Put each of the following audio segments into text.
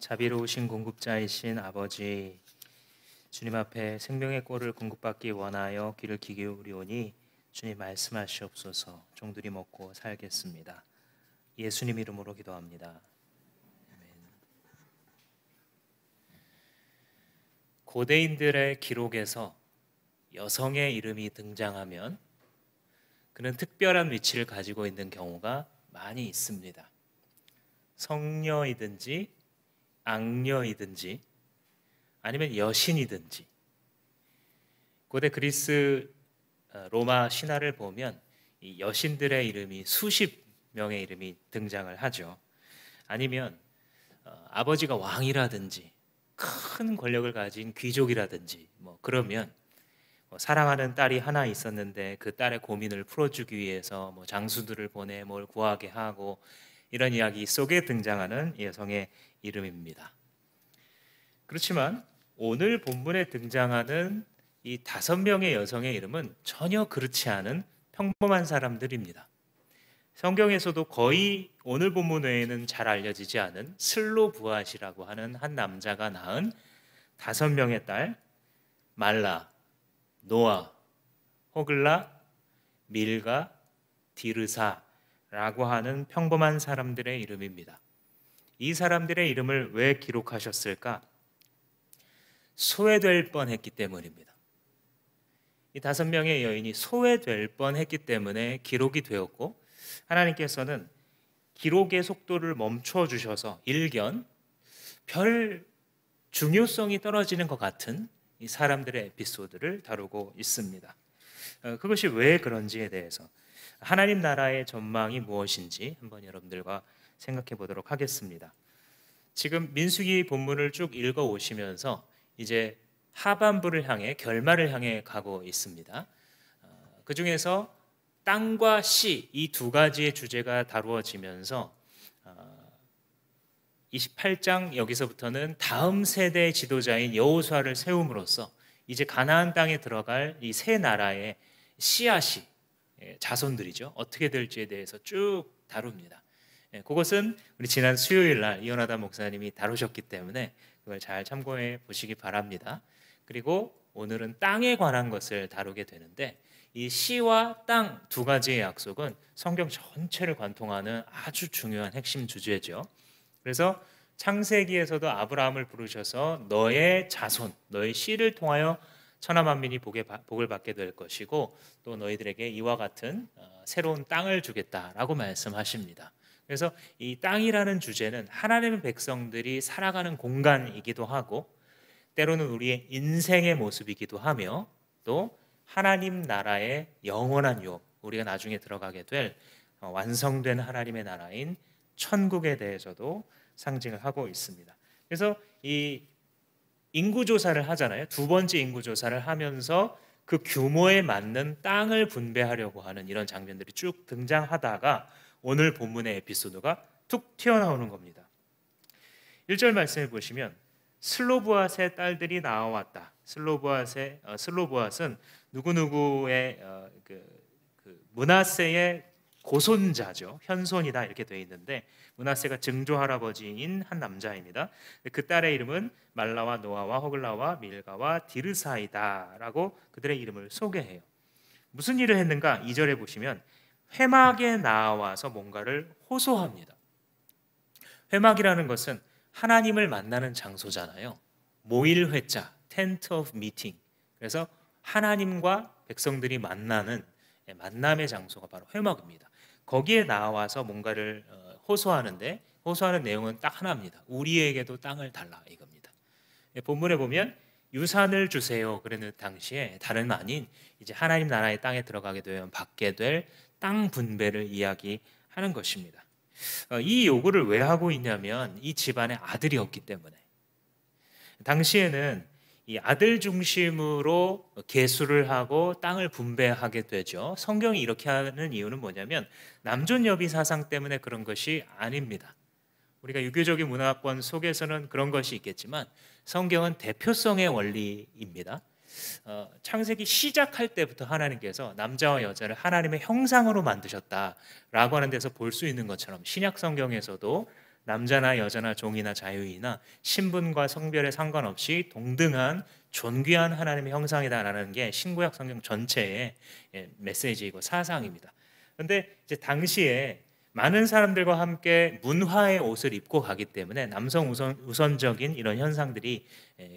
자비로우신 공급자이신 아버지, 주님 앞에 생명의 꼴을 공급받기 원하여 귀를 기울이오니 주님 말씀하시옵소서. 종들이 먹고 살겠습니다. 예수님 이름으로 기도합니다. 아멘. 고대인들의 기록에서 여성의 이름이 등장하면 그는 특별한 위치를 가지고 있는 경우가 많이 있습니다. 성녀이든지 악녀이든지 아니면 여신이든지. 고대 그리스 로마 신화를 보면 이 여신들의 이름이 수십 명의 이름이 등장을 하죠. 아니면 아버지가 왕이라든지 큰 권력을 가진 귀족이라든지 그러면 사랑하는 딸이 하나 있었는데 그 딸의 고민을 풀어주기 위해서 장수들을 보내 뭘 구하게 하고, 이런 이야기 속에 등장하는 여성의 이름입니다. 그렇지만 오늘 본문에 등장하는 이 5명의 여성의 이름은 전혀 그렇지 않은 평범한 사람들입니다. 성경에서도 거의 오늘 본문 외에는 잘 알려지지 않은 슬로부앗이라고 하는 한 남자가 낳은 5명의 딸 말라, 노아, 호글라, 밀가, 디르사라고 하는 평범한 사람들의 이름입니다. 이 사람들의 이름을 왜 기록하셨을까? 소외될 뻔했기 때문입니다. 이 5명의 여인이 소외될 뻔했기 때문에 기록이 되었고, 하나님께서는 기록의 속도를 멈춰 주셔서 일견 별 중요성이 떨어지는 것 같은 이 사람들의 에피소드를 다루고 있습니다. 그것이 왜 그런지에 대해서, 하나님 나라의 전망이 무엇인지 한번 여러분들과 생각해 보도록 하겠습니다. 지금 민수기 본문을 쭉 읽어 오시면서 이제 하반부를 향해, 결말을 향해 가고 있습니다. 그 중에서 땅과 씨, 이 2가지의 주제가 다루어지면서 28장 여기서부터는 다음 세대의 지도자인 여호수아를 세움으로써 이제 가나안 땅에 들어갈 이 세 나라의 씨앗이, 자손들이죠, 어떻게 될지에 대해서 쭉 다룹니다. 그것은 우리 지난 수요일 날 이현하다 목사님이 다루셨기 때문에 그걸 잘 참고해 보시기 바랍니다. 그리고 오늘은 땅에 관한 것을 다루게 되는데, 이 씨와 땅 2가지의 약속은 성경 전체를 관통하는 아주 중요한 핵심 주제죠. 그래서 창세기에서도 아브라함을 부르셔서 너의 자손, 너의 씨를 통하여 천하 만민이 복을 받게 될 것이고, 또 너희들에게 이와 같은 새로운 땅을 주겠다라고 말씀하십니다. 그래서 이 땅이라는 주제는 하나님의 백성들이 살아가는 공간이기도 하고, 때로는 우리의 인생의 모습이기도 하며, 또 하나님 나라의 영원한 유업, 우리가 나중에 들어가게 될 완성된 하나님의 나라인 천국에 대해서도 상징을 하고 있습니다. 그래서 이 인구조사를 하잖아요. 2번째 인구조사를 하면서 그 규모에 맞는 땅을 분배하려고 하는 이런 장면들이 쭉 등장하다가 오늘 본문의 에피소드가 툭 튀어나오는 겁니다. 1절 말씀을 보시면 슬로부앗의 딸들이 나와왔다. 슬로부앗은 누구누구의 므낫세의 고손자죠. 현손이다 이렇게 되어 있는데, 므낫세가 증조 할아버지인 한 남자입니다. 그 딸의 이름은 말라와 노아와 호글라와 밀가와 디르사이다 라고 그들의 이름을 소개해요. 무슨 일을 했는가? 2절에 보시면 회막에 나와서 뭔가를 호소합니다. 회막이라는 것은 하나님을 만나는 장소잖아요. 모일 회자, tent of meeting. 그래서 하나님과 백성들이 만나는 만남의 장소가 바로 회막입니다. 거기에 나와서 뭔가를 호소하는데, 호소하는 내용은 딱 하나입니다. 우리에게도 땅을 달라, 이겁니다. 본문에 보면 유산을 주세요 그러는 당시에 다름 아닌 이제 하나님 나라의 땅에 들어가게 되면 받게 될 땅 분배를 이야기하는 것입니다. 이 요구를 왜 하고 있냐면 이 집안에 아들이 없기 때문에. 당시에는 이 아들 중심으로 계수를 하고 땅을 분배하게 되죠. 성경이 이렇게 하는 이유는 뭐냐면 남존여비 사상 때문에 그런 것이 아닙니다. 우리가 유교적인 문화권 속에서는 그런 것이 있겠지만 성경은 대표성의 원리입니다. 창세기 시작할 때부터 하나님께서 남자와 여자를 하나님의 형상으로 만드셨다라고 하는 데서 볼 수 있는 것처럼 신약 성경에서도 남자나 여자나 종이나 자유인이나 신분과 성별에 상관없이 동등한 존귀한 하나님의 형상이다라는 게 신구약 성경 전체의 메시지이고 사상입니다. 그런데 이제 당시에 많은 사람들과 함께 문화의 옷을 입고 가기 때문에 남성 우선적인 이런 현상들이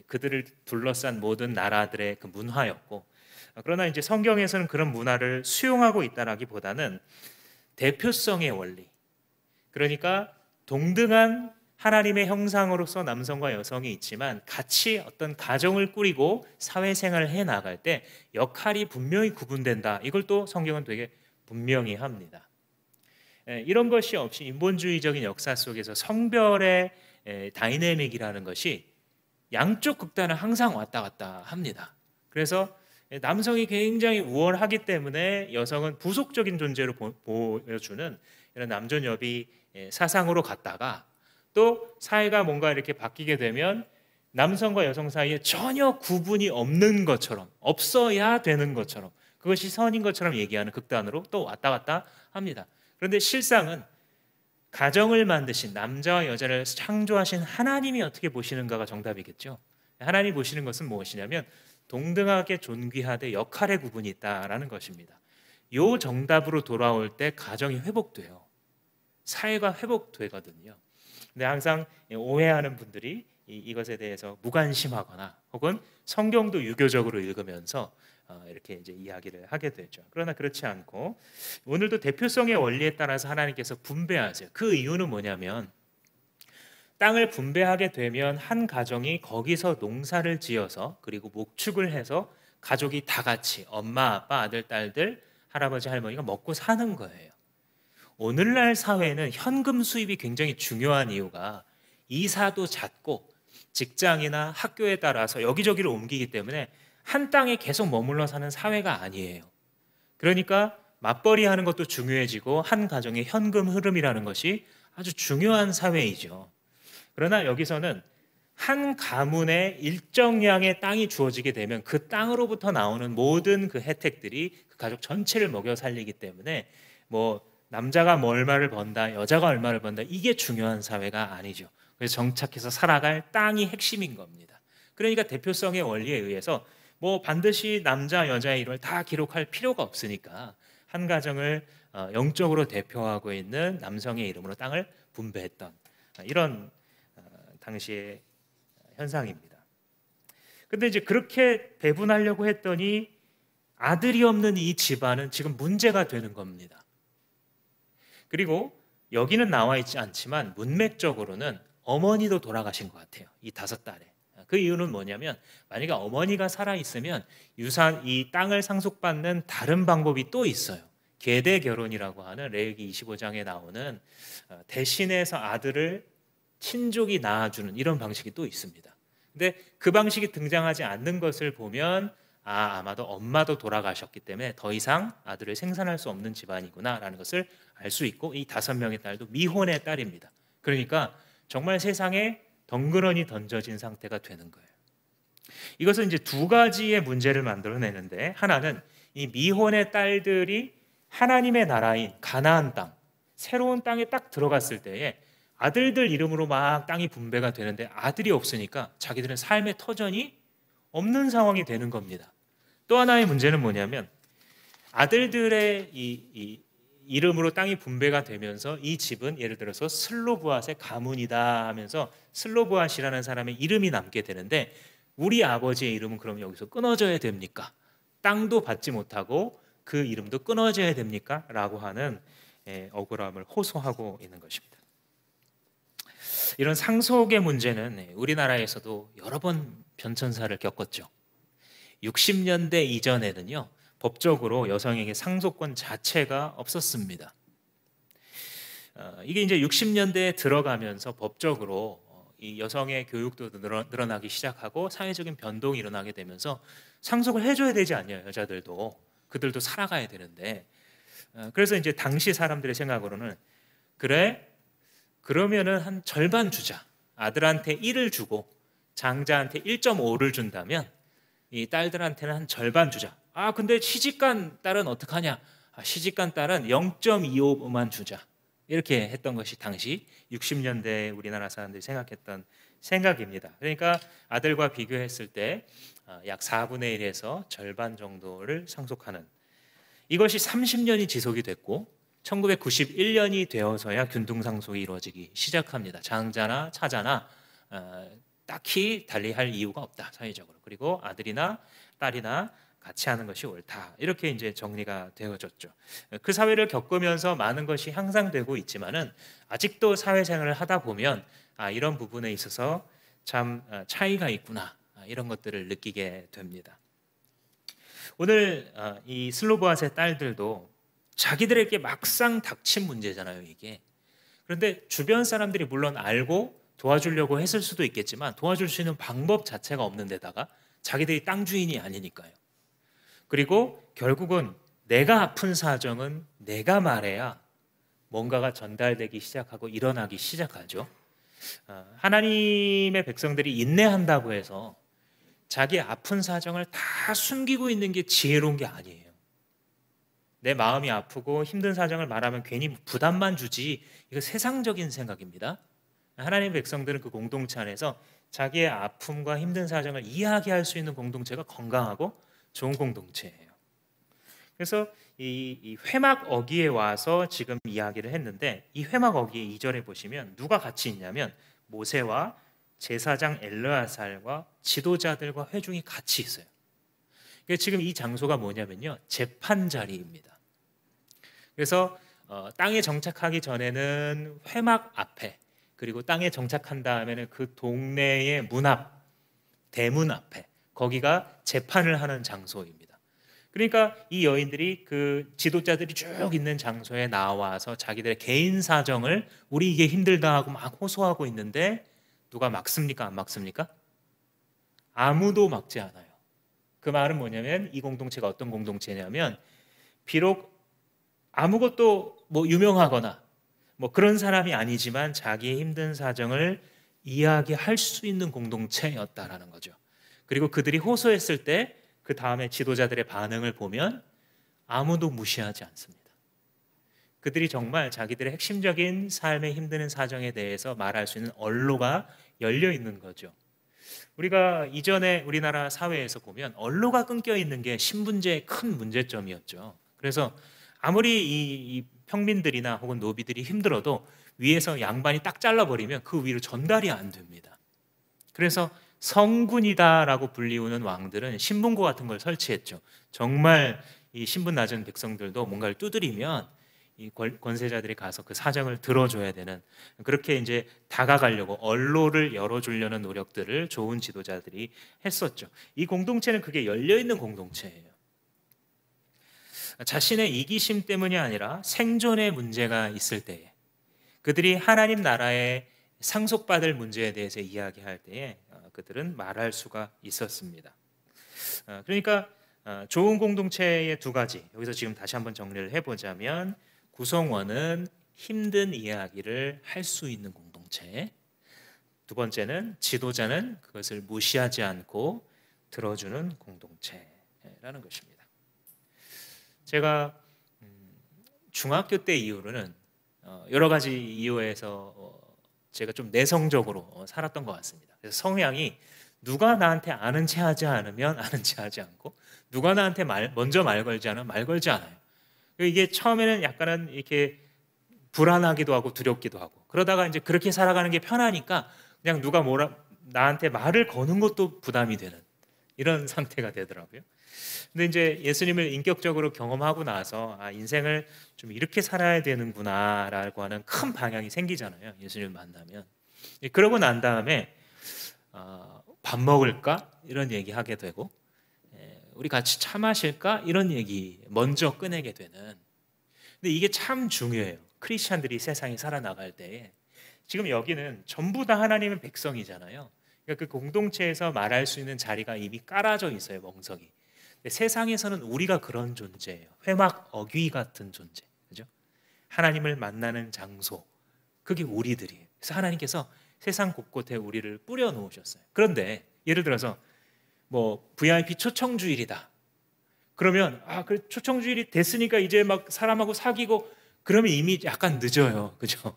그들을 둘러싼 모든 나라들의 그 문화였고, 그러나 이제 성경에서는 그런 문화를 수용하고 있다라기보다는 대표성의 원리, 그러니까 동등한 하나님의 형상으로서 남성과 여성이 있지만 같이 어떤 가정을 꾸리고 사회생활을 해 나갈 때 역할이 분명히 구분된다. 이걸 또 성경은 되게 분명히 합니다. 이런 것이 없이 인본주의적인 역사 속에서 성별의 다이내믹이라는 것이 양쪽 극단을 항상 왔다 갔다 합니다. 그래서 남성이 굉장히 우월하기 때문에 여성은 부속적인 존재로 보여주는 이런 남존여비 사상으로 갔다가, 또 사회가 뭔가 이렇게 바뀌게 되면 남성과 여성 사이에 전혀 구분이 없는 것처럼, 없어야 되는 것처럼, 그것이 선인 것처럼 얘기하는 극단으로 또 왔다 갔다 합니다. 그런데 실상은 가정을 만드신, 남자와 여자를 창조하신 하나님이 어떻게 보시는가가 정답이겠죠. 하나님이 보시는 것은 무엇이냐면 동등하게 존귀하되 역할의 구분이 있다라는 것입니다. 요 정답으로 돌아올 때 가정이 회복돼요. 사회가 회복되거든요. 근데 항상 오해하는 분들이 이것에 대해서 무관심하거나 혹은 성경도 유교적으로 읽으면서 이렇게 이제 이야기를 하게 되죠. 그러나 그렇지 않고 오늘도 대표성의 원리에 따라서 하나님께서 분배하세요. 그 이유는 뭐냐면 땅을 분배하게 되면 한 가정이 거기서 농사를 지어서 그리고 목축을 해서 가족이 다 같이 엄마, 아빠, 아들, 딸들, 할아버지, 할머니가 먹고 사는 거예요. 오늘날 사회는 현금 수입이 굉장히 중요한 이유가 이사도 잦고 직장이나 학교에 따라서 여기저기를 옮기기 때문에 한 땅에 계속 머물러 사는 사회가 아니에요. 그러니까 맞벌이 하는 것도 중요해지고 한 가정의 현금 흐름이라는 것이 아주 중요한 사회이죠. 그러나 여기서는 한 가문에 일정량의 땅이 주어지게 되면 그 땅으로부터 나오는 모든 그 혜택들이 그 가족 전체를 먹여 살리기 때문에 뭐 남자가 뭐 얼마를 번다, 여자가 얼마를 번다, 이게 중요한 사회가 아니죠. 그래서 정착해서 살아갈 땅이 핵심인 겁니다. 그러니까 대표성의 원리에 의해서 뭐 반드시 남자, 여자의 이름을 다 기록할 필요가 없으니까 한 가정을 영적으로 대표하고 있는 남성의 이름으로 땅을 분배했던 이런 당시의 현상입니다. 근데 이제 그렇게 배분하려고 했더니 아들이 없는 이 집안은 지금 문제가 되는 겁니다. 그리고 여기는 나와 있지 않지만 문맥적으로는 어머니도 돌아가신 것 같아요. 이 5딸에. 그 이유는 뭐냐면 만약에 어머니가 살아있으면 유산, 이 땅을 상속받는 다른 방법이 또 있어요. 계대 결혼이라고 하는 레위기 25장에 나오는 대신해서 아들을 친족이 낳아주는 이런 방식이 또 있습니다. 근데 그 방식이 등장하지 않는 것을 보면 아마도 엄마도 돌아가셨기 때문에 더 이상 아들을 생산할 수 없는 집안이구나라는 것을 알 수 있고, 이 5명의 딸도 미혼의 딸입니다. 그러니까 정말 세상에 덩그러니 던져진 상태가 되는 거예요. 이것은 이제 2가지의 문제를 만들어내는데, 하나는 이 미혼의 딸들이 하나님의 나라인 가나안 땅, 새로운 땅에 딱 들어갔을 때에 아들들 이름으로 막 땅이 분배가 되는데 아들이 없으니까 자기들은 삶의 터전이 없는 상황이 되는 겁니다. 또 하나의 문제는 뭐냐면 아들들의 이 이름으로 땅이 분배가 되면서 이 집은 예를 들어서 슬로브앗의 가문이다 하면서 슬로브앗이라는 사람의 이름이 남게 되는데, 우리 아버지의 이름은 그럼 여기서 끊어져야 됩니까? 땅도 받지 못하고 그 이름도 끊어져야 됩니까? 라고 하는 억울함을 호소하고 있는 것입니다. 이런 상속의 문제는 우리나라에서도 여러 번 변천사를 겪었죠. 60년대 이전에는요, 법적으로 여성에게 상속권 자체가 없었습니다. 이게 이제 60년대에 들어가면서 법적으로 이 여성의 교육도 늘어나기 시작하고 사회적인 변동이 일어나게 되면서 상속을 해줘야 되지 않냐요. 여자들도, 그들도 살아가야 되는데, 그래서 이제 당시 사람들의 생각으로는 그래, 그러면은 한 절반 주자. 아들한테 1을 주고 장자한테 1.5를 준다면 이 딸들한테는 한 절반 주자. 근데 시집간 딸은 어떡하냐? 시집간 딸은 0.25만 주자. 이렇게 했던 것이 당시 60년대 우리나라 사람들이 생각했던 생각입니다. 그러니까 아들과 비교했을 때 약 4분의 1에서 절반 정도를 상속하는, 이것이 30년이 지속이 됐고 1991년이 되어서야 균등상속이 이루어지기 시작합니다. 장자나 차자나 딱히 달리할 이유가 없다, 사회적으로. 그리고 아들이나 딸이나 같이 하는 것이 옳다, 이렇게 이제 정리가 되어졌죠. 그 사회를 겪으면서 많은 것이 향상되고 있지만은 아직도 사회생활을 하다 보면 이런 부분에 있어서 참 차이가 있구나, 이런 것들을 느끼게 됩니다. 오늘 이 슬로보아스의 딸들도 자기들에게 막상 닥친 문제잖아요, 이게. 그런데 주변 사람들이 물론 알고 도와주려고 했을 수도 있겠지만 도와줄 수 있는 방법 자체가 없는 데다가 자기들이 땅 주인이 아니니까요. 그리고 결국은 내가 아픈 사정은 내가 말해야 뭔가가 전달되기 시작하고 일어나기 시작하죠. 하나님의 백성들이 인내한다고 해서 자기 아픈 사정을 다 숨기고 있는 게 지혜로운 게 아니에요. 내 마음이 아프고 힘든 사정을 말하면 괜히 부담만 주지, 이거 세상적인 생각입니다. 하나님의 백성들은 그 공동체 안에서 자기의 아픔과 힘든 사정을 이야기할 수 있는 공동체가 건강하고 좋은 공동체예요. 그래서 이 회막 어기에 와서 지금 이야기를 했는데, 이 회막 어기의 2절에 보시면 누가 같이 있냐면 모세와 제사장 엘르아살과 지도자들과 회중이 같이 있어요. 지금 이 장소가 뭐냐면요, 재판 자리입니다. 그래서 땅에 정착하기 전에는 회막 앞에, 그리고 땅에 정착한 다음에는 그 동네의 문 앞, 대문 앞에, 거기가 재판을 하는 장소입니다. 그러니까 이 여인들이 그 지도자들이 쭉 있는 장소에 나와서 자기들의 개인 사정을 우리 이게 힘들다 하고 막 호소하고 있는데 누가 막습니까? 안 막습니까? 아무도 막지 않아요. 그 말은 뭐냐면 이 공동체가 어떤 공동체냐면 비록 아무것도 뭐 유명하거나 뭐 그런 사람이 아니지만 자기의 힘든 사정을 이야기할 수 있는 공동체였다라는 거죠. 그리고 그들이 호소했을 때 그 다음에 지도자들의 반응을 보면 아무도 무시하지 않습니다. 그들이 정말 자기들의 핵심적인 삶의 힘든 사정에 대해서 말할 수 있는 언로가 열려 있는 거죠. 우리가 이전에 우리나라 사회에서 보면 언로가 끊겨 있는 게 신분제의 큰 문제점이었죠. 그래서 아무리 이 평민들이나 혹은 노비들이 힘들어도 위에서 양반이 딱 잘라버리면 그 위로 전달이 안 됩니다. 그래서 성군이다라고 불리우는 왕들은 신분고 같은 걸 설치했죠. 정말 이 신분 낮은 백성들도 뭔가를 두드리면 이 권세자들이 가서 그 사정을 들어줘야 되는, 그렇게 이제 다가가려고 언로를 열어주려는 노력들을 좋은 지도자들이 했었죠. 이 공동체는 그게 열려있는 공동체예요. 자신의 이기심 때문이 아니라 생존의 문제가 있을 때에, 그들이 하나님 나라에 상속받을 문제에 대해서 이야기할 때에 그들은 말할 수가 있었습니다. 그러니까 좋은 공동체의 두 가지, 여기서 지금 다시 한번 정리를 해보자면 구성원은 힘든 이야기를 할 수 있는 공동체, 두 번째는 지도자는 그것을 무시하지 않고 들어주는 공동체라는 것입니다. 제가 중학교 때 이후로는 여러 가지 이유에서 제가 좀 내성적으로 살았던 것 같습니다. 그래서 성향이 누가 나한테 아는 체 하지 않으면 아는 체 하지 않고, 누가 나한테 먼저 말 걸지 않으면 말 걸지 않아요. 이게 처음에는 약간은 이렇게 불안하기도 하고 두렵기도 하고, 그러다가 이제 그렇게 살아가는 게 편하니까 그냥 누가 나한테 말을 거는 것도 부담이 되는 이런 상태가 되더라고요. 근데 이제 예수님을 인격적으로 경험하고 나서 인생을 좀 이렇게 살아야 되는구나라고 하는 큰 방향이 생기잖아요, 예수님을 만나면. 그러고 난 다음에 밥 먹을까? 이런 얘기 하게 되고, 우리 같이 차 마실까? 이런 얘기 먼저 꺼내게 되는. 근데 이게 참 중요해요. 크리스찬들이 세상에 살아나갈 때에. 지금 여기는 전부 다 하나님의 백성이잖아요. 그러니까 그 공동체에서 말할 수 있는 자리가 이미 깔아져 있어요, 멍석이. 세상에서는 우리가 그런 존재예요. 회막 어귀 같은 존재, 그죠? 하나님을 만나는 장소, 그게 우리들이에요. 그래서 하나님께서 세상 곳곳에 우리를 뿌려 놓으셨어요. 그런데 예를 들어서 뭐 VIP 초청주일이다. 그러면 그 초청주일이 됐으니까 이제 막 사람하고 사귀고 그러면 이미 약간 늦어요. 그죠?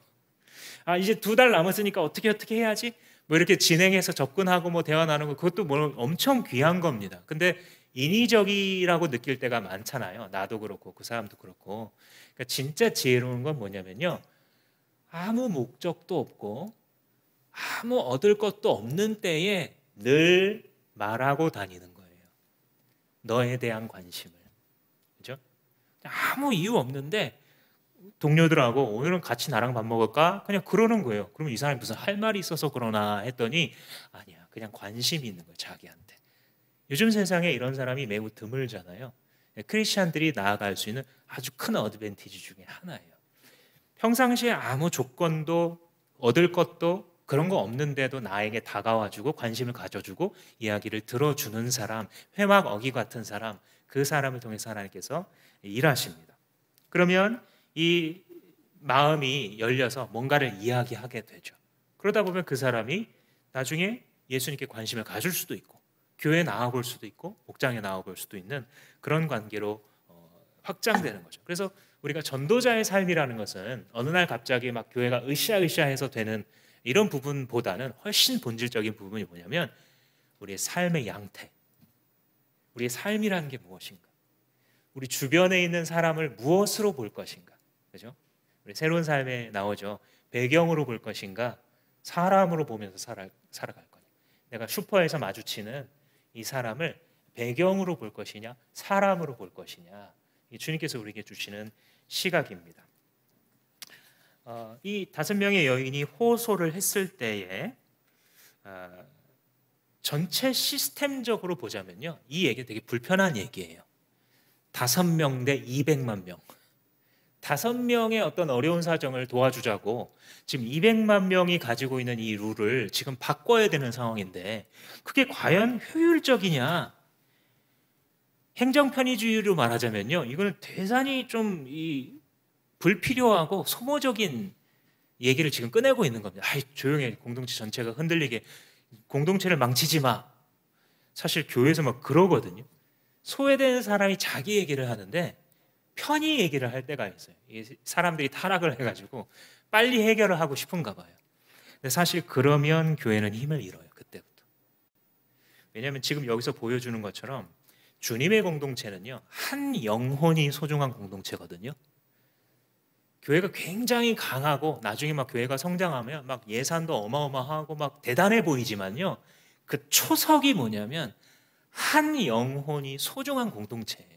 아, 이제 2달 남았으니까 어떻게 해야지? 뭐 이렇게 진행해서 접근하고 뭐 대화 나누고 그것도 뭐 엄청 귀한 겁니다. 근데 인위적이라고 느낄 때가 많잖아요. 나도 그렇고 그 사람도 그렇고. 그러니까 진짜 지혜로운 건 뭐냐면요. 아무 목적도 없고 아무 얻을 것도 없는 때에 늘 말하고 다니는 거예요. 너에 대한 관심을. 그죠? 아무 이유 없는데 동료들하고 오늘은 같이 나랑 밥 먹을까? 그냥 그러는 거예요. 그러면 이 사람이 무슨 할 말이 있어서 그러나 했더니 아니야. 그냥 관심이 있는 거예요. 자기한테. 요즘 세상에 이런 사람이 매우 드물잖아요. 크리스찬들이 나아갈 수 있는 아주 큰 어드밴티지 중에 하나예요. 평상시에 아무 조건도 얻을 것도 그런 거 없는데도 나에게 다가와주고 관심을 가져주고 이야기를 들어주는 사람, 회막 어기 같은 사람, 그 사람을 통해서 하나님께서 일하십니다. 그러면 이 마음이 열려서 뭔가를 이야기하게 되죠. 그러다 보면 그 사람이 나중에 예수님께 관심을 가질 수도 있고 교회에 나와볼 수도 있고 목장에 나와볼 수도 있는 그런 관계로 확장되는 거죠. 그래서 우리가 전도자의 삶이라는 것은 어느 날 갑자기 막 교회가 으쌰으쌰해서 되는 이런 부분보다는 훨씬 본질적인 부분이 뭐냐면 우리의 삶의 양태, 우리의 삶이라는 게 무엇인가, 우리 주변에 있는 사람을 무엇으로 볼 것인가, 그죠? 우리 새로운 삶에 나오죠. 배경으로 볼 것인가, 사람으로 보면서 살아갈 거냐. 내가 슈퍼에서 마주치는 이 사람을 배경으로 볼 것이냐, 사람으로 볼 것이냐. 이 주님께서 우리에게 주시는 시각입니다. 이 5명의 여인이 호소를 했을 때에 전체 시스템적으로 보자면요, 이 얘기 되게 불편한 얘기예요. 5명 대 200만 명. 5명의 어떤 어려운 사정을 도와주자고 지금 200만 명이 가지고 있는 이 룰을 지금 바꿔야 되는 상황인데 그게 과연 효율적이냐? 행정편의주의로 말하자면요, 이거는 대단히 좀 불필요하고 소모적인 얘기를 지금 꺼내고 있는 겁니다. 아이, 조용해. 공동체 전체가 흔들리게. 공동체를 망치지 마. 사실 교회에서 막 그러거든요. 소외된 사람이 자기 얘기를 하는데 편히 얘기를 할 때가 있어요. 사람들이 타락을 해가지고 빨리 해결을 하고 싶은가 봐요. 근데 사실 그러면 교회는 힘을 잃어요. 그때부터. 왜냐하면 지금 여기서 보여주는 것처럼 주님의 공동체는요, 한 영혼이 소중한 공동체거든요. 교회가 굉장히 강하고 나중에 막 교회가 성장하면 막 예산도 어마어마하고 막 대단해 보이지만요, 그 초석이 뭐냐면 한 영혼이 소중한 공동체예요.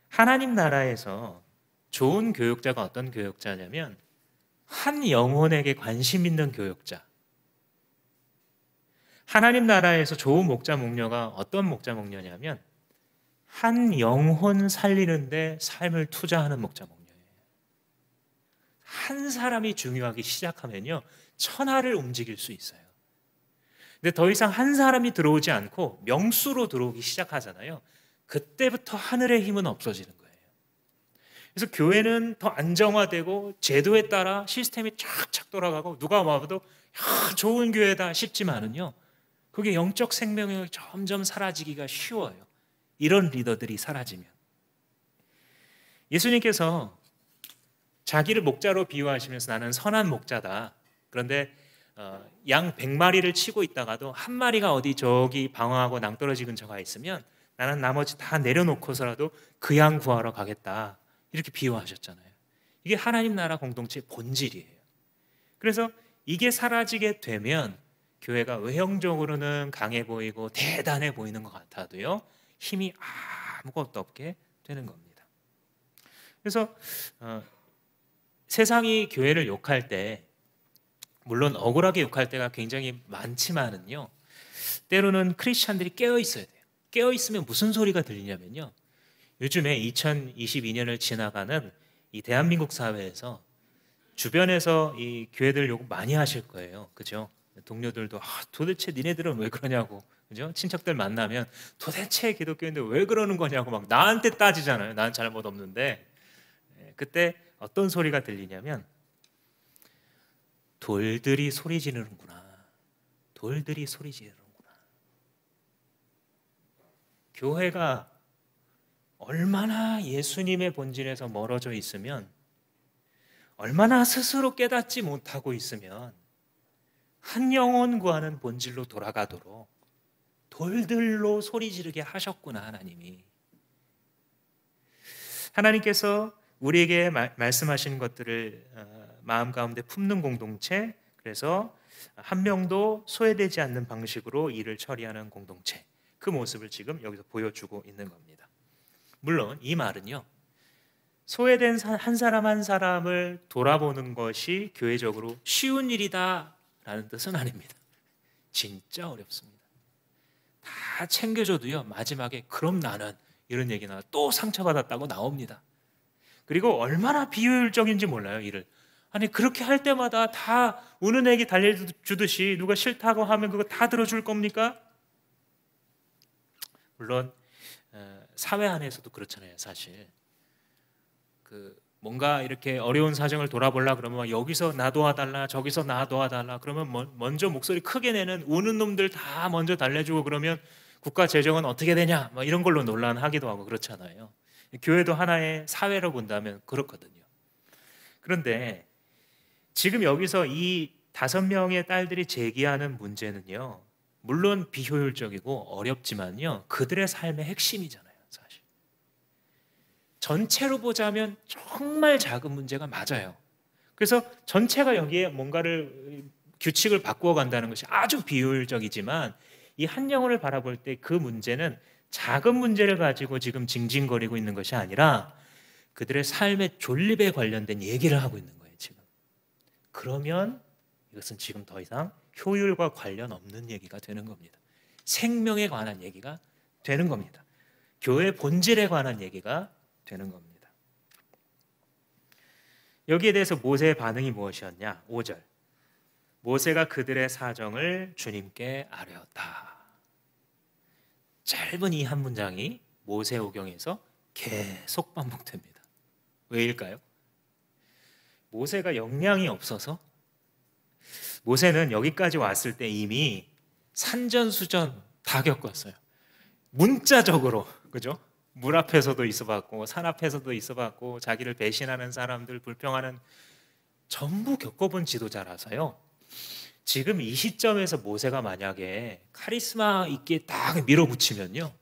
하나님 나라에서 좋은 교육자가 어떤 교육자냐면 한 영혼에게 관심 있는 교육자. 하나님 나라에서 좋은 목자 목녀가 어떤 목자 목녀냐면 한 영혼 살리는데 삶을 투자하는 목자 목녀예요. 한 사람이 중요하기 시작하면요, 천하를 움직일 수 있어요. 근데 더 이상 한 사람이 들어오지 않고 명수로 들어오기 시작하잖아요. 그때부터 하늘의 힘은 없어지는 거예요. 그래서 교회는 더 안정화되고 제도에 따라 시스템이 쫙쫙 돌아가고 누가 와도 좋은 교회다 싶지만은요, 그게 영적 생명력이 점점 사라지기가 쉬워요. 이런 리더들이 사라지면. 예수님께서 자기를 목자로 비유하시면서 나는 선한 목자다. 그런데 양 100마리를 치고 있다가도 한 마리가 어디 저기 방황하고 낭떠러지 근처가 있으면 나는 나머지 다 내려놓고서라도 그 양 구하러 가겠다. 이렇게 비유하셨잖아요. 이게 하나님 나라 공동체의 본질이에요. 그래서 이게 사라지게 되면 교회가 외형적으로는 강해 보이고 대단해 보이는 것 같아도요, 힘이 아무것도 없게 되는 겁니다. 그래서 세상이 교회를 욕할 때, 물론 억울하게 욕할 때가 굉장히 많지만은요, 때로는 크리스찬들이 깨어 있어야 돼요. 깨어 있으면 무슨 소리가 들리냐면요, 요즘에 2022년을 지나가는 이 대한민국 사회에서 주변에서 이 교회들 욕 많이 하실 거예요. 그죠? 동료들도 도대체 니네들은 왜 그러냐고, 그죠? 친척들 만나면 도대체 기독교인데 왜 그러는 거냐고 막 나한테 따지잖아요. 난 잘못 없는데. 그때 어떤 소리가 들리냐면 돌들이 소리 지르는구나. 돌들이 소리 지르는구나. 교회가 얼마나 예수님의 본질에서 멀어져 있으면, 얼마나 스스로 깨닫지 못하고 있으면 한 영혼 구하는 본질로 돌아가도록 돌들로 소리 지르게 하셨구나. 하나님께서 우리에게 말씀하신 것들을 마음 가운데 품는 공동체, 그래서 한 명도 소외되지 않는 방식으로 일을 처리하는 공동체, 그 모습을 지금 여기서 보여주고 있는 겁니다. 물론 이 말은요, 소외된 한 사람 한 사람을 돌아보는 것이 교회적으로 쉬운 일이다 라는 뜻은 아닙니다. 진짜 어렵습니다. 다 챙겨줘도요, 마지막에 그럼 나는, 이런 얘기나 또 상처받았다고 나옵니다. 그리고 얼마나 비효율적인지 몰라요, 일을. 아니, 그렇게 할 때마다 다 우는 애기 달래주듯이 누가 싫다고 하면 그거 다 들어줄 겁니까? 물론 사회 안에서도 그렇잖아요. 사실 뭔가 이렇게 어려운 사정을 돌아보려 그러면 여기서 나 도와달라, 저기서 나 도와달라, 그러면 먼저 목소리 크게 내는 우는 놈들 다 먼저 달래주고 그러면 국가 재정은 어떻게 되냐, 이런 걸로 논란하기도 하고 그렇잖아요. 교회도 하나의 사회로 본다면 그렇거든요. 그런데 지금 여기서 이 5명의 딸들이 제기하는 문제는요, 물론 비효율적이고 어렵지만요, 그들의 삶의 핵심이잖아요. 사실 전체로 보자면 정말 작은 문제가 맞아요. 그래서 전체가 여기에 뭔가를 규칙을 바꾸어 간다는 것이 아주 비효율적이지만, 이 한 영혼을 바라볼 때 그 문제는 작은 문제를 가지고 지금 징징거리고 있는 것이 아니라 그들의 삶의 존립에 관련된 얘기를 하고 있는 거예요, 지금. 그러면 이것은 지금 더 이상 효율과 관련 없는 얘기가 되는 겁니다. 생명에 관한 얘기가 되는 겁니다. 교회 본질에 관한 얘기가 되는 겁니다. 여기에 대해서 모세의 반응이 무엇이었냐? 5절. 모세가 그들의 사정을 주님께 아뢰었다. 짧은 이 한 문장이 모세오경에서 계속 반복됩니다. 왜일까요? 모세가 역량이 없어서, 모세는 여기까지 왔을 때 이미 산전수전 다 겪었어요. 문자적으로, 그죠? 물 앞에서도 있어봤고 산 앞에서도 있어봤고 자기를 배신하는 사람들, 불평하는, 전부 겪어본 지도자라서요. 지금 이 시점에서 모세가 만약에 카리스마 있게 딱 밀어붙이면요,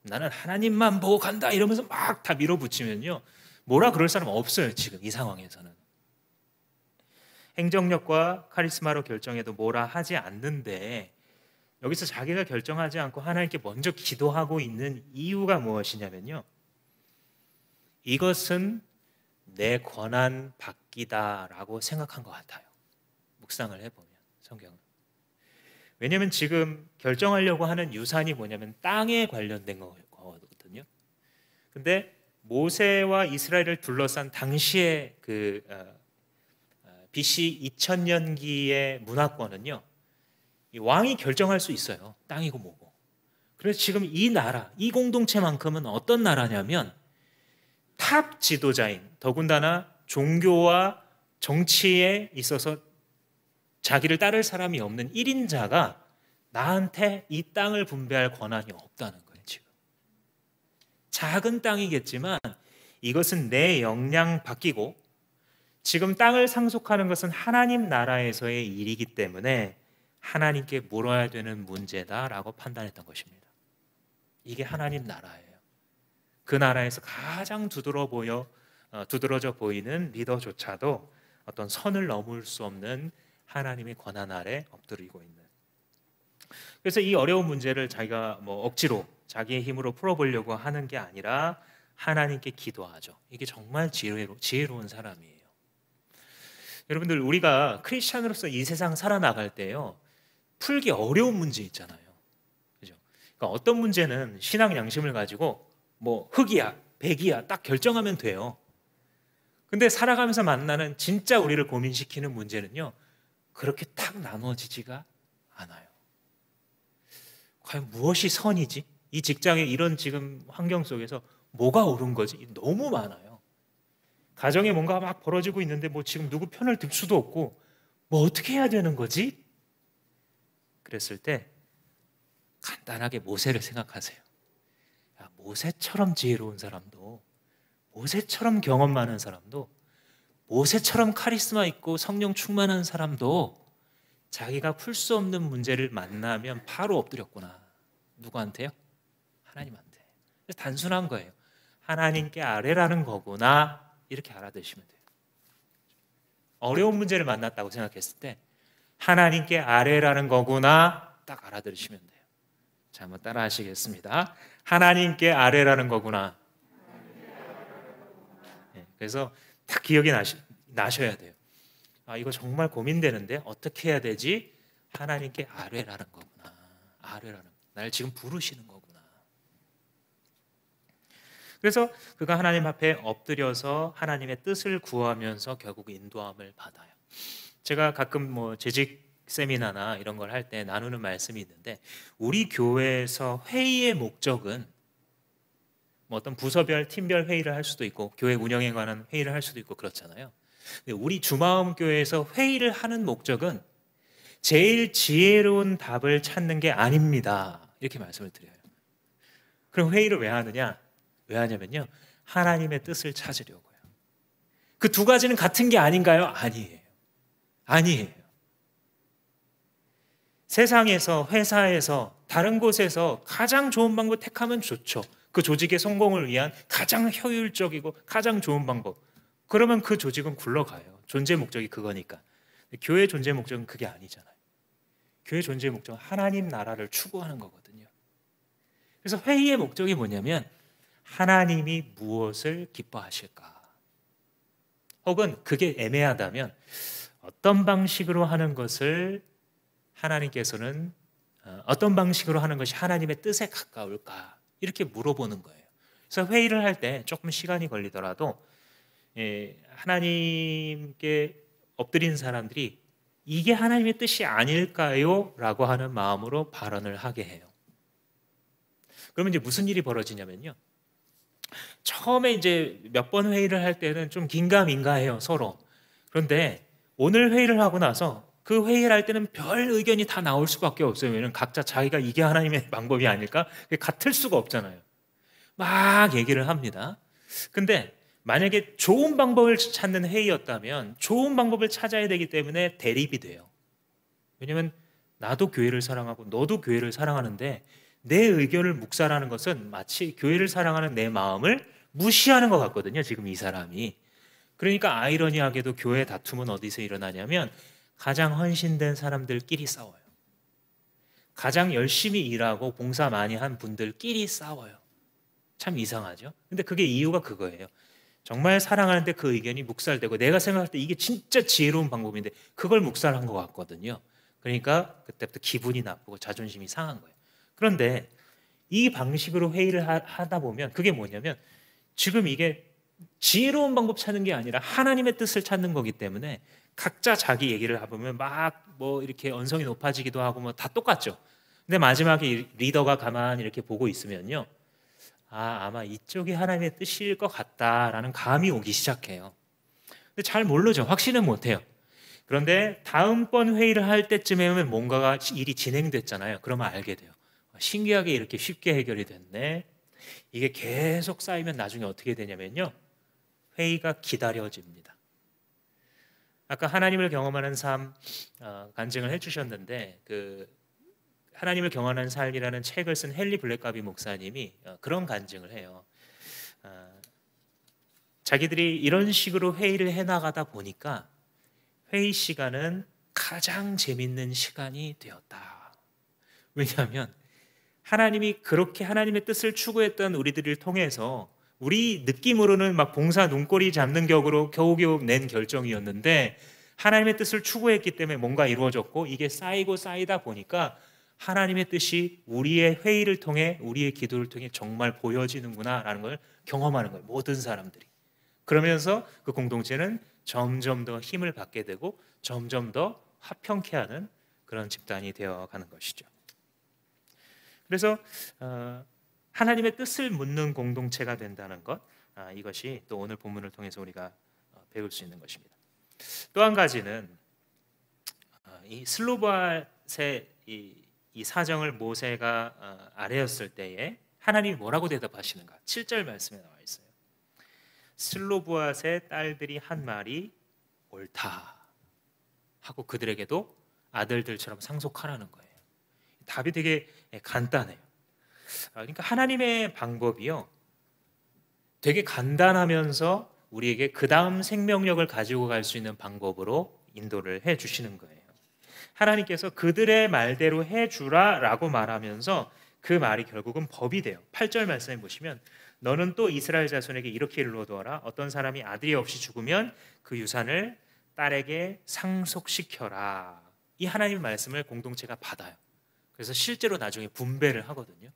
나는 하나님만 보고 간다 이러면서 막 다 밀어붙이면요, 뭐라 그럴 사람 없어요. 지금 이 상황에서는 행정력과 카리스마로 결정해도 뭐라 하지 않는데, 여기서 자기가 결정하지 않고 하나님께 먼저 기도하고 있는 이유가 무엇이냐면요, 이것은 내 권한 받기다라고 생각한 것 같아요. 묵상을 해보면 성경은. 왜냐하면 지금 결정하려고 하는 유산이 뭐냐면 땅에 관련된 거거든요. 근데 모세와 이스라엘을 둘러싼 당시의 BC 2000년기의 문화권은요, 이 왕이 결정할 수 있어요. 땅이고 뭐고. 그래서 지금 이 나라, 이 공동체만큼은 어떤 나라냐면 탑 지도자인, 더군다나 종교와 정치에 있어서 자기를 따를 사람이 없는 1인자가 나한테 이 땅을 분배할 권한이 없다는 거예요. 지금 작은 땅이겠지만 이것은 내 역량 바뀌고, 지금 땅을 상속하는 것은 하나님 나라에서의 일이기 때문에 하나님께 물어야 되는 문제다라고 판단했던 것입니다. 이게 하나님 나라예요. 그 나라에서 가장 두드러져 보이는 리더조차도 어떤 선을 넘을 수 없는 하나님의 권한 아래 엎드리고 있는. 그래서 이 어려운 문제를 자기가 억지로 자기의 힘으로 풀어보려고 하는 게 아니라 하나님께 기도하죠. 이게 정말 지혜로운 사람이에요. 여러분들, 우리가 크리스찬으로서 이 세상 살아나갈 때요, 풀기 어려운 문제 있잖아요. 그죠? 그러니까 어떤 문제는 신앙 양심을 가지고 흑이야, 백이야 딱 결정하면 돼요. 근데 살아가면서 만나는 진짜 우리를 고민시키는 문제는요, 그렇게 딱 나눠지지가 않아요. 과연 무엇이 선이지? 이 직장의 이런 지금 환경 속에서 뭐가 옳은 거지? 너무 많아요. 가정에 뭔가 막 벌어지고 있는데 지금 누구 편을 들 수도 없고 어떻게 해야 되는 거지? 그랬을 때 간단하게 모세를 생각하세요. 야, 모세처럼 지혜로운 사람도, 모세처럼 경험 많은 사람도, 모세처럼 카리스마 있고 성령 충만한 사람도 자기가 풀 수 없는 문제를 만나면 바로 엎드렸구나. 누구한테요? 하나님한테. 단순한 거예요. 하나님께 아뢰라는 거구나. 이렇게 알아두시면 돼요. 어려운 문제를 만났다고 생각했을 때 하나님께 아뢰라는 거구나 딱 알아들으시면 돼요. 자, 한번 따라 하시겠습니다. 하나님께 아뢰라는 거구나. 네, 그래서 딱 기억이 나셔야 돼요. 아, 이거 정말 고민되는데 어떻게 해야 되지? 하나님께 아뢰라는 거구나. 아뢰라는 거. 나를 지금 부르시는 거구나. 그래서 그가 하나님 앞에 엎드려서 하나님의 뜻을 구하면서 결국 인도함을 받아요. 제가 가끔 뭐 재직 세미나나 이런 걸 할 때 나누는 말씀이 있는데, 우리 교회에서 회의의 목적은 뭐 어떤 부서별 팀별 회의를 할 수도 있고 교회 운영에 관한 회의를 할 수도 있고 그렇잖아요. 근데 우리 주마음 교회에서 회의를 하는 목적은 제일 지혜로운 답을 찾는 게 아닙니다. 이렇게 말씀을 드려요. 그럼 회의를 왜 하느냐? 왜 하냐면요, 하나님의 뜻을 찾으려고요. 그 두 가지는 같은 게 아닌가요? 아니에요. 아니에요. 세상에서, 회사에서, 다른 곳에서 가장 좋은 방법 택하면 좋죠. 그 조직의 성공을 위한 가장 효율적이고 가장 좋은 방법. 그러면 그 조직은 굴러가요. 존재 목적이 그거니까. 교회 존재 목적은 그게 아니잖아요. 교회 존재 목적은 하나님 나라를 추구하는 거거든요. 그래서 회의의 목적이 뭐냐면 하나님이 무엇을 기뻐하실까? 혹은 그게 애매하다면 어떤 방식으로 하는 것을 하나님께서는 어떤 방식으로 하는 것이 하나님의 뜻에 가까울까? 이렇게 물어보는 거예요. 그래서 회의를 할 때 조금 시간이 걸리더라도 하나님께 엎드린 사람들이 이게 하나님의 뜻이 아닐까요? 라고 하는 마음으로 발언을 하게 해요. 그러면 이제 무슨 일이 벌어지냐면요, 처음에 이제 몇 번 회의를 할 때는 좀 긴가민가해요, 서로. 그런데 오늘 회의를 하고 나서 그 회의를 할 때는 별 의견이 다 나올 수밖에 없어요. 왜냐면 각자 자기가 이게 하나님의 방법이 아닐까? 그게 같을 수가 없잖아요. 막 얘기를 합니다. 근데 만약에 좋은 방법을 찾는 회의였다면 좋은 방법을 찾아야 되기 때문에 대립이 돼요. 왜냐면 나도 교회를 사랑하고 너도 교회를 사랑하는데 내 의견을 묵살하는 것은 마치 교회를 사랑하는 내 마음을 무시하는 것 같거든요, 지금 이 사람이. 그러니까 아이러니하게도 교회 다툼은 어디서 일어나냐면 가장 헌신된 사람들끼리 싸워요. 가장 열심히 일하고 봉사 많이 한 분들끼리 싸워요. 참 이상하죠? 근데 그게 이유가 그거예요. 정말 사랑하는데 그 의견이 묵살되고 내가 생각할 때 이게 진짜 지혜로운 방법인데 그걸 묵살한 것 같거든요. 그러니까 그때부터 기분이 나쁘고 자존심이 상한 거예요. 그런데 이 방식으로 회의를 하다 보면 그게 뭐냐면 지금 이게 지혜로운 방법 찾는 게 아니라 하나님의 뜻을 찾는 거기 때문에 각자 자기 얘기를 해보면 막 뭐 이렇게 언성이 높아지기도 하고 뭐 다 똑같죠. 근데 마지막에 리더가 가만히 이렇게 보고 있으면요, 아마 이쪽이 하나님의 뜻일 것 같다라는 감이 오기 시작해요. 근데 잘 모르죠. 확신은 못해요. 그런데 다음번 회의를 할 때쯤에는 뭔가가 일이 진행됐잖아요. 그러면 알게 돼요. 신기하게 이렇게 쉽게 해결이 됐네. 이게 계속 쌓이면 나중에 어떻게 되냐면요, 회의가 기다려집니다. 아까 하나님을 경험하는 삶 간증을 해주셨는데 그 하나님을 경험하는 삶이라는 책을 쓴 헨리 블랙가비 목사님이 그런 간증을 해요. 자기들이 이런 식으로 회의를 해나가다 보니까 회의 시간은 가장 재밌는 시간이 되었다. 왜냐하면 하나님이 그렇게 하나님의 뜻을 추구했던 우리들을 통해서 우리 느낌으로는 막 봉사 눈꼬리 잡는 격으로 겨우겨우 낸 결정이었는데 하나님의 뜻을 추구했기 때문에 뭔가 이루어졌고 이게 쌓이고 쌓이다 보니까 하나님의 뜻이 우리의 회의를 통해 우리의 기도를 통해 정말 보여지는구나라는 걸 경험하는 거예요. 모든 사람들이. 그러면서 그 공동체는 점점 더 힘을 받게 되고 점점 더 화평케 하는 그런 집단이 되어가는 것이죠. 그래서 하나님의 뜻을 묻는 공동체가 된다는 것, 이것이 또 오늘 본문을 통해서 우리가 배울 수 있는 것입니다. 또 한 가지는 이 슬로바셋의 이 사정을 모세가 아뢰었을 때에 하나님이 뭐라고 대답하시는가? 7절 말씀에 나와 있어요. 슬로브앗의 딸들이 한 말이 옳다 하고 그들에게도 아들들처럼 상속하라는 거예요. 답이 되게 간단해요. 그러니까 하나님의 방법이요, 되게 간단하면서 우리에게 그 다음 생명력을 가지고 갈 수 있는 방법으로 인도를 해 주시는 거예요. 하나님께서 그들의 말대로 해주라 라고 말하면서 그 말이 결국은 법이 돼요. 8절 말씀해 보시면 너는 또 이스라엘 자손에게 이렇게 일러두어라. 어떤 사람이 아들이 없이 죽으면 그 유산을 딸에게 상속시켜라. 이 하나님의 말씀을 공동체가 받아요. 그래서 실제로 나중에 분배를 하거든요.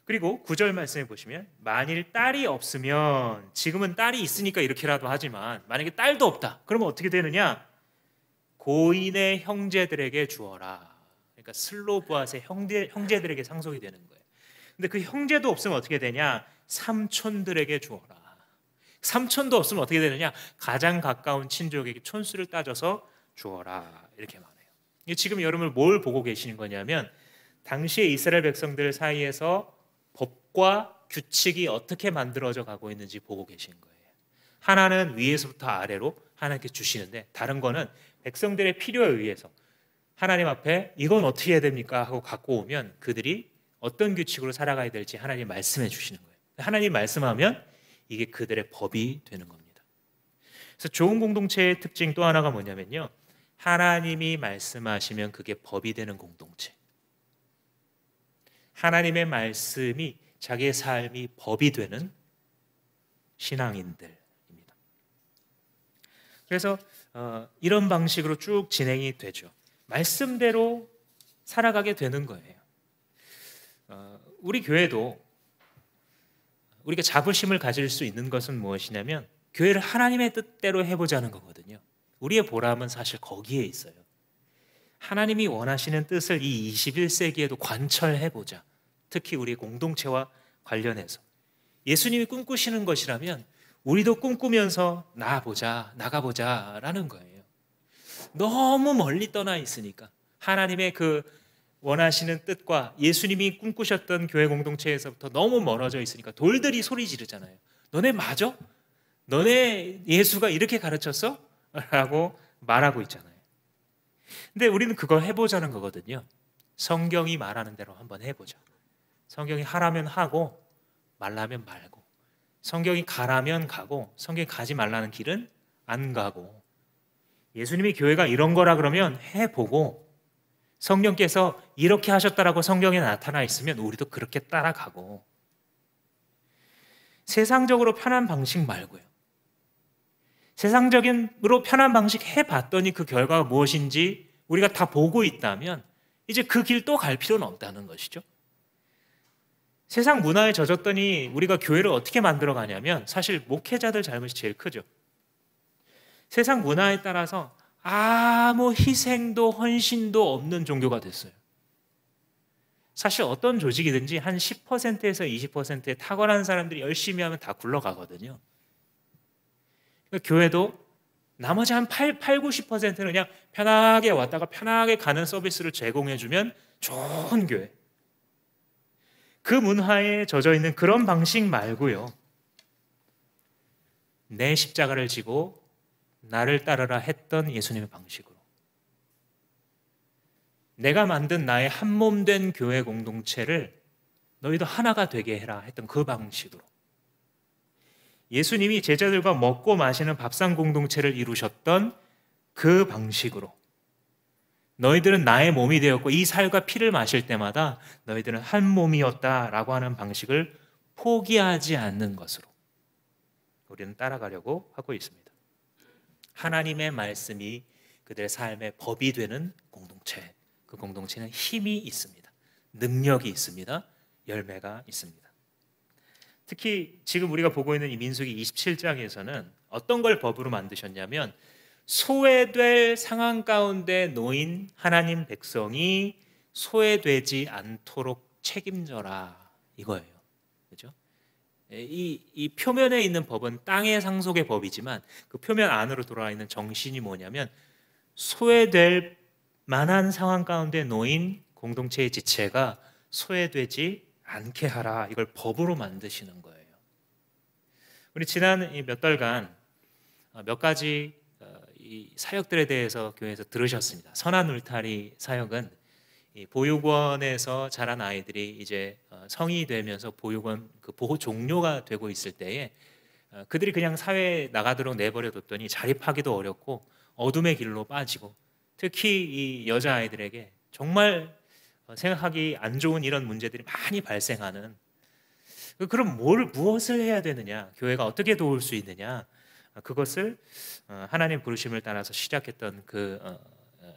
그리고 9절 말씀해 보시면 만일 딸이 없으면, 지금은 딸이 있으니까 이렇게라도 하지만 만약에 딸도 없다 그러면 어떻게 되느냐? 고인의 형제들에게 주어라. 그러니까 슬로브앗의 형제들에게 상속이 되는 거예요. 근데 그 형제도 없으면 어떻게 되냐? 삼촌들에게 주어라. 삼촌도 없으면 어떻게 되느냐? 가장 가까운 친족에게 촌수를 따져서 주어라. 이렇게 말해요. 지금 여러분 뭘 보고 계시는 거냐면 당시에 이스라엘 백성들 사이에서 법과 규칙이 어떻게 만들어져 가고 있는지 보고 계시는 거예요. 하나는 위에서부터 아래로 하나님께 주시는데, 다른 거는 백성들의 필요에 의해서 하나님 앞에 이건 어떻게 해야 됩니까? 하고 갖고 오면 그들이 어떤 규칙으로 살아가야 될지 하나님 말씀해 주시는 거예요. 하나님 말씀하면 이게 그들의 법이 되는 겁니다. 그래서 좋은 공동체의 특징 또 하나가 뭐냐면요, 하나님이 말씀하시면 그게 법이 되는 공동체. 하나님의 말씀이 자기의 삶이 법이 되는 신앙인들입니다. 그래서 이런 방식으로 쭉 진행이 되죠. 말씀대로 살아가게 되는 거예요. 우리 교회도 우리가 자부심을 가질 수 있는 것은 무엇이냐면 교회를 하나님의 뜻대로 해보자는 거거든요. 우리의 보람은 사실 거기에 있어요. 하나님이 원하시는 뜻을 이 21세기에도 관철해보자. 특히 우리 공동체와 관련해서 예수님이 꿈꾸시는 것이라면 우리도 꿈꾸면서 나가보자 라는 거예요. 너무 멀리 떠나 있으니까 하나님의 그 원하시는 뜻과 예수님이 꿈꾸셨던 교회 공동체에서부터 너무 멀어져 있으니까 돌들이 소리 지르잖아요. 너네 맞아? 너네 예수가 이렇게 가르쳤어? 라고 말하고 있잖아요. 근데 우리는 그걸 해보자는 거거든요. 성경이 말하는 대로 한번 해보자. 성경이 하라면 하고 말라면 말고, 성경이 가라면 가고 성경이 가지 말라는 길은 안 가고, 예수님이 교회가 이런 거라 그러면 해보고, 성령께서 이렇게 하셨다라고 성경에 나타나 있으면 우리도 그렇게 따라가고, 세상적으로 편한 방식 말고요. 세상적으로 편한 방식 해봤더니 그 결과가 무엇인지 우리가 다 보고 있다면 이제 그 길 또 갈 필요는 없다는 것이죠. 세상 문화에 젖었더니 우리가 교회를 어떻게 만들어 가냐면 사실 목회자들 잘못이 제일 크죠. 세상 문화에 따라서 아무 희생도 헌신도 없는 종교가 됐어요. 사실 어떤 조직이든지 한 10%에서 20%의 탁월한 사람들이 열심히 하면 다 굴러가거든요. 그러니까 교회도 나머지 한 90%는 그냥 편하게 왔다가 편하게 가는 서비스를 제공해주면 좋은 교회. 그 문화에 젖어 있는 그런 방식 말고요, 내 십자가를 지고 나를 따르라 했던 예수님의 방식으로, 내가 만든 나의 한몸된 교회 공동체를 너희도 하나가 되게 해라 했던 그 방식으로, 예수님이 제자들과 먹고 마시는 밥상 공동체를 이루셨던 그 방식으로, 너희들은 나의 몸이 되었고 이 살과 피를 마실 때마다 너희들은 한 몸이었다라고 하는 방식을 포기하지 않는 것으로 우리는 따라가려고 하고 있습니다. 하나님의 말씀이 그들의 삶의 법이 되는 공동체, 그 공동체는 힘이 있습니다. 능력이 있습니다. 열매가 있습니다. 특히 지금 우리가 보고 있는 이 민수기 27장에서는 어떤 걸 법으로 만드셨냐면, 소외될 상황 가운데 놓인 하나님 백성이 소외되지 않도록 책임져라, 이거예요. 그렇죠? 이 표면에 있는 법은 땅의 상속의 법이지만 그 표면 안으로 돌아와 있는 정신이 뭐냐면, 소외될 만한 상황 가운데 놓인 공동체의 지체가 소외되지 않게 하라. 이걸 법으로 만드시는 거예요. 우리 지난 몇 달간 몇 가지 이 사역들에 대해서 교회에서 들으셨습니다. 선한 울타리 사역은 이 보육원에서 자란 아이들이 이제 성인이 되면서 보육원 그 보호 종료가 되고 있을 때에 그들이 그냥 사회에 나가도록 내버려뒀더니 자립하기도 어렵고 어둠의 길로 빠지고, 특히 이 여자아이들에게 정말 생각하기 안 좋은 이런 문제들이 많이 발생하는, 그럼 무엇을 해야 되느냐, 교회가 어떻게 도울 수 있느냐, 그것을 하나님 부르심을 따라서 시작했던 그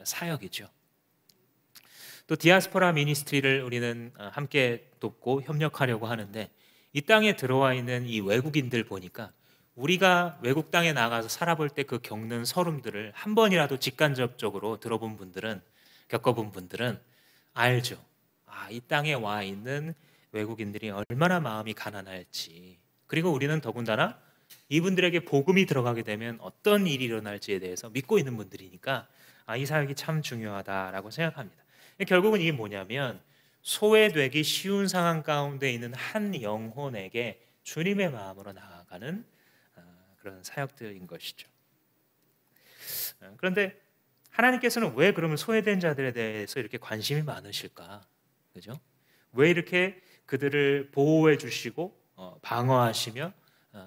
사역이죠. 또 디아스포라 미니스트리를 우리는 함께 돕고 협력하려고 하는데, 이 땅에 들어와 있는 이 외국인들 보니까 우리가 외국 땅에 나가서 살아볼 때 그 겪는 서름들을 한 번이라도 직간접적으로 들어본 분들은, 겪어본 분들은 알죠. 이 땅에 와 있는 외국인들이 얼마나 마음이 가난할지, 그리고 우리는 더군다나 이분들에게 복음이 들어가게 되면 어떤 일이 일어날지에 대해서 믿고 있는 분들이니까 이 사역이 참 중요하다라고 생각합니다. 결국은 이게 뭐냐면, 소외되기 쉬운 상황 가운데 있는 한 영혼에게 주님의 마음으로 나아가는 그런 사역들인 것이죠. 그런데 하나님께서는 왜 그러면 소외된 자들에 대해서 이렇게 관심이 많으실까? 그죠? 왜 이렇게 그들을 보호해 주시고 방어하시며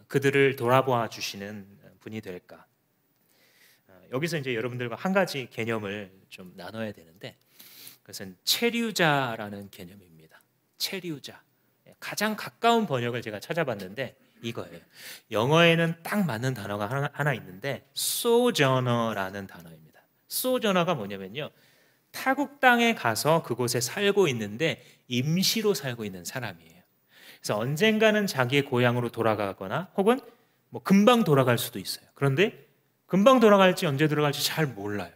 그들을 돌아보아 주시는 분이 될까? 여기서 이제 여러분들과 한 가지 개념을 좀 나눠야 되는데, 그것은 체류자라는 개념입니다. 체류자. 가장 가까운 번역을 제가 찾아봤는데 이거예요. 영어에는 딱 맞는 단어가 하나 있는데 sojourner라는 단어입니다. sojourner가 뭐냐면요, 타국 땅에 가서 그곳에 살고 있는데 임시로 살고 있는 사람이에요. 그래서 언젠가는 자기의 고향으로 돌아가거나 혹은 뭐 금방 돌아갈 수도 있어요. 그런데 금방 돌아갈지 언제 돌아갈지 잘 몰라요.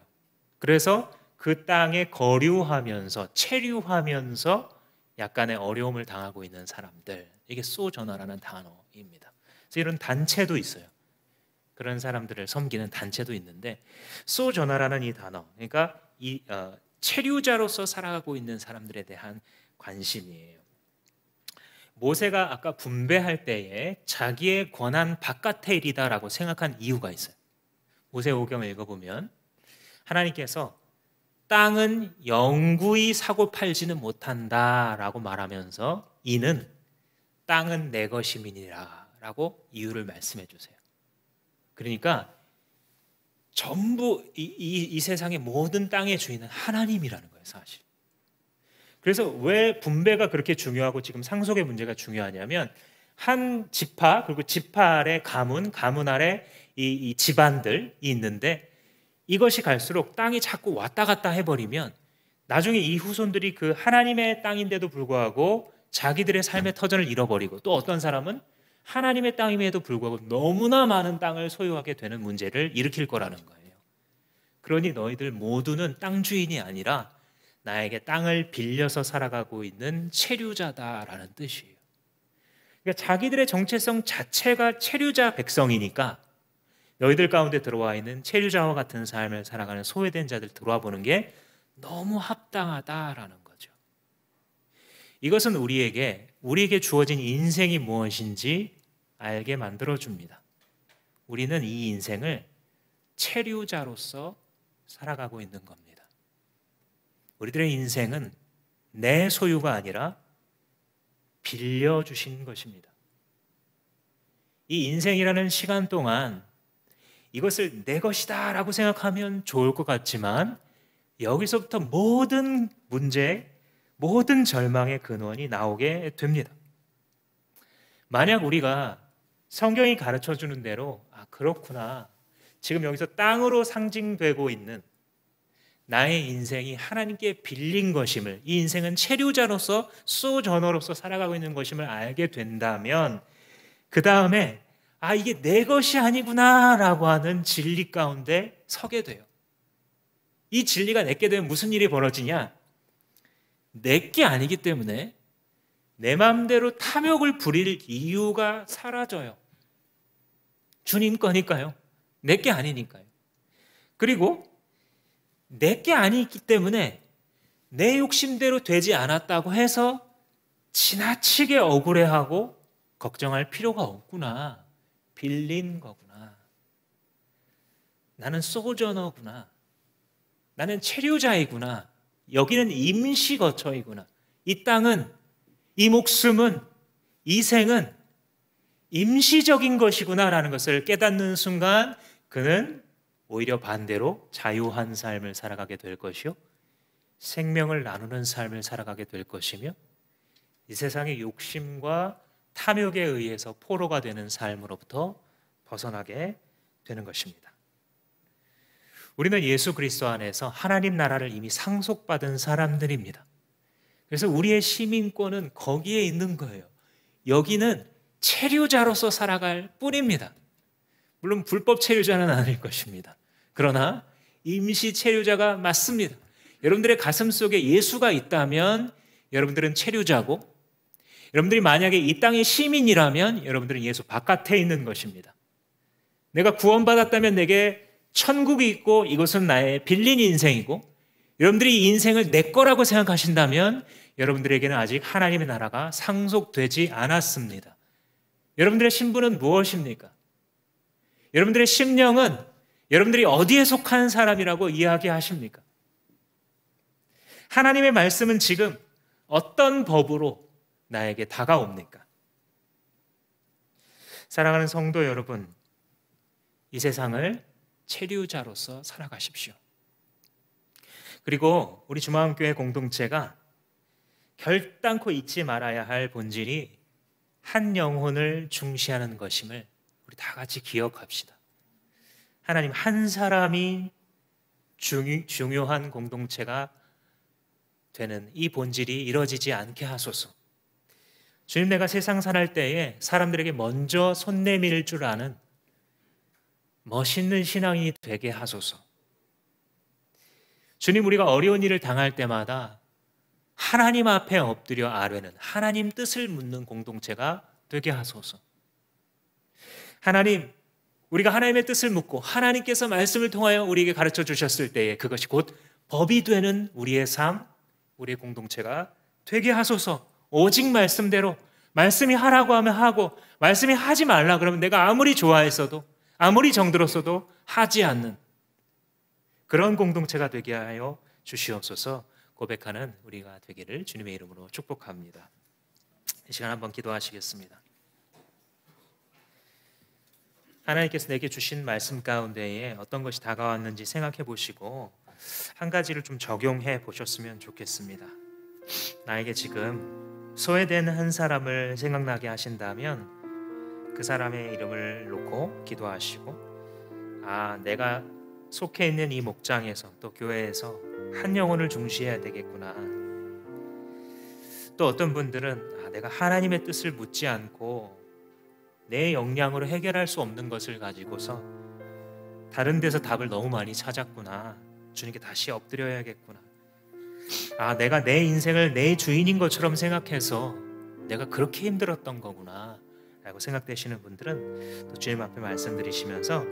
그래서 그 땅에 거류하면서 체류하면서 약간의 어려움을 당하고 있는 사람들, 이게 소저너라는 단어입니다. 그래서 이런 단체도 있어요. 그런 사람들을 섬기는 단체도 있는데, 소저너라는 이 단어, 그러니까 이 체류자로서 살아가고 있는 사람들에 대한 관심이에요. 모세가 아까 분배할 때에 자기의 권한 바깥의 일이다라고 생각한 이유가 있어요. 모세 오경을 읽어보면 하나님께서 땅은 영구히 사고 팔지는 못한다라고 말하면서 이는 땅은 내 것임이니라 라고 이유를 말씀해 주세요. 그러니까 전부 이 세상의 모든 땅의 주인은 하나님이라는 거예요, 사실. 그래서 왜 분배가 그렇게 중요하고 지금 상속의 문제가 중요하냐면, 한 지파, 그리고 지파 아래 가문, 가문 아래 이 집안들이 있는데, 이것이 갈수록 땅이 자꾸 왔다 갔다 해버리면 나중에 이 후손들이 그 하나님의 땅인데도 불구하고 자기들의 삶의 터전을 잃어버리고, 또 어떤 사람은 하나님의 땅임에도 불구하고 너무나 많은 땅을 소유하게 되는 문제를 일으킬 거라는 거예요. 그러니 너희들 모두는 땅 주인이 아니라 나에게 땅을 빌려서 살아가고 있는 체류자다라는 뜻이에요. 그러니까 자기들의 정체성 자체가 체류자 백성이니까 너희들 가운데 들어와 있는 체류자와 같은 삶을 살아가는 소외된 자들 들어와 보는 게 너무 합당하다라는 거죠. 이것은 우리에게 주어진 인생이 무엇인지 알게 만들어줍니다. 우리는 이 인생을 체류자로서 살아가고 있는 겁니다. 우리들의 인생은 내 소유가 아니라 빌려주신 것입니다. 이 인생이라는 시간 동안 이것을 내 것이다 라고 생각하면 좋을 것 같지만, 여기서부터 모든 문제, 모든 절망의 근원이 나오게 됩니다. 만약 우리가 성경이 가르쳐주는 대로 그렇구나, 지금 여기서 땅으로 상징되고 있는 나의 인생이 하나님께 빌린 것임을, 이 인생은 체류자로서 소저너로서 살아가고 있는 것임을 알게 된다면, 그 다음에 이게 내 것이 아니구나 라고 하는 진리 가운데 서게 돼요. 이 진리가 내게 되면 무슨 일이 벌어지냐, 내게 아니기 때문에 내 마음대로 탐욕을 부릴 이유가 사라져요. 주님 거니까요. 내게 아니니까요. 그리고 내게 아니기 때문에 내 욕심대로 되지 않았다고 해서 지나치게 억울해하고 걱정할 필요가 없구나. 빌린 거구나. 나는 소저너구나. 나는 체류자이구나. 여기는 임시 거처이구나. 이 땅은, 이 목숨은, 이 생은 임시적인 것이구나라는 것을 깨닫는 순간 그는 오히려 반대로 자유한 삶을 살아가게 될 것이요, 생명을 나누는 삶을 살아가게 될 것이며, 이 세상의 욕심과 탐욕에 의해서 포로가 되는 삶으로부터 벗어나게 되는 것입니다. 우리는 예수 그리스도 안에서 하나님 나라를 이미 상속받은 사람들입니다. 그래서 우리의 시민권은 거기에 있는 거예요. 여기는 체류자로서 살아갈 뿐입니다. 물론 불법 체류자는 아닐 것입니다. 그러나 임시 체류자가 맞습니다. 여러분들의 가슴 속에 예수가 있다면 여러분들은 체류자고, 여러분들이 만약에 이 땅의 시민이라면 여러분들은 예수 바깥에 있는 것입니다. 내가 구원받았다면 내게 천국이 있고 이것은 나의 빌린 인생이고, 여러분들이 이 인생을 내 거라고 생각하신다면 여러분들에게는 아직 하나님의 나라가 상속되지 않았습니다. 여러분들의 신분은 무엇입니까? 여러분들의 심령은 여러분들이 어디에 속한 사람이라고 이야기하십니까? 하나님의 말씀은 지금 어떤 법으로 나에게 다가옵니까? 사랑하는 성도 여러분, 이 세상을 체류자로서 살아가십시오. 그리고 우리 주마음교회 공동체가 결단코 잊지 말아야 할 본질이 한 영혼을 중시하는 것임을 우리 다 같이 기억합시다. 하나님, 한 사람이 중요한 공동체가 되는 이 본질이 이루어지지 않게 하소서. 주님, 내가 세상 살할 때에 사람들에게 먼저 손 내밀 줄 아는 멋있는 신앙이 되게 하소서. 주님, 우리가 어려운 일을 당할 때마다 하나님 앞에 엎드려 아뢰는, 하나님 뜻을 묻는 공동체가 되게 하소서. 하나님, 우리가 하나님의 뜻을 묻고 하나님께서 말씀을 통하여 우리에게 가르쳐 주셨을 때에 그것이 곧 법이 되는 우리의 삶, 우리의 공동체가 되게 하소서. 오직 말씀대로, 말씀이 하라고 하면 하고, 말씀이 하지 말라 그러면 내가 아무리 좋아했어도, 아무리 정들었어도 하지 않는 그런 공동체가 되게 하여 주시옵소서 고백하는 우리가 되기를 주님의 이름으로 축복합니다. 이 시간 한번 기도하시겠습니다. 하나님께서 내게 주신 말씀 가운데에 어떤 것이 다가왔는지 생각해 보시고 한 가지를 좀 적용해 보셨으면 좋겠습니다. 나에게 지금 소외된 한 사람을 생각나게 하신다면 그 사람의 이름을 놓고 기도하시고, 내가 속해 있는 이 목장에서 또 교회에서 한 영혼을 중시해야 되겠구나. 또 어떤 분들은 내가 하나님의 뜻을 묻지 않고 내 역량으로 해결할 수 없는 것을 가지고서 다른 데서 답을 너무 많이 찾았구나. 주님께 다시 엎드려야겠구나. 내가 내 인생을 내 주인인 것처럼 생각해서 내가 그렇게 힘들었던 거구나 라고 생각되시는 분들은 또 주님 앞에 말씀드리시면서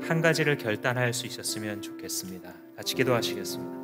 한 가지를 결단할 수 있었으면 좋겠습니다. 같이 기도하시겠습니다.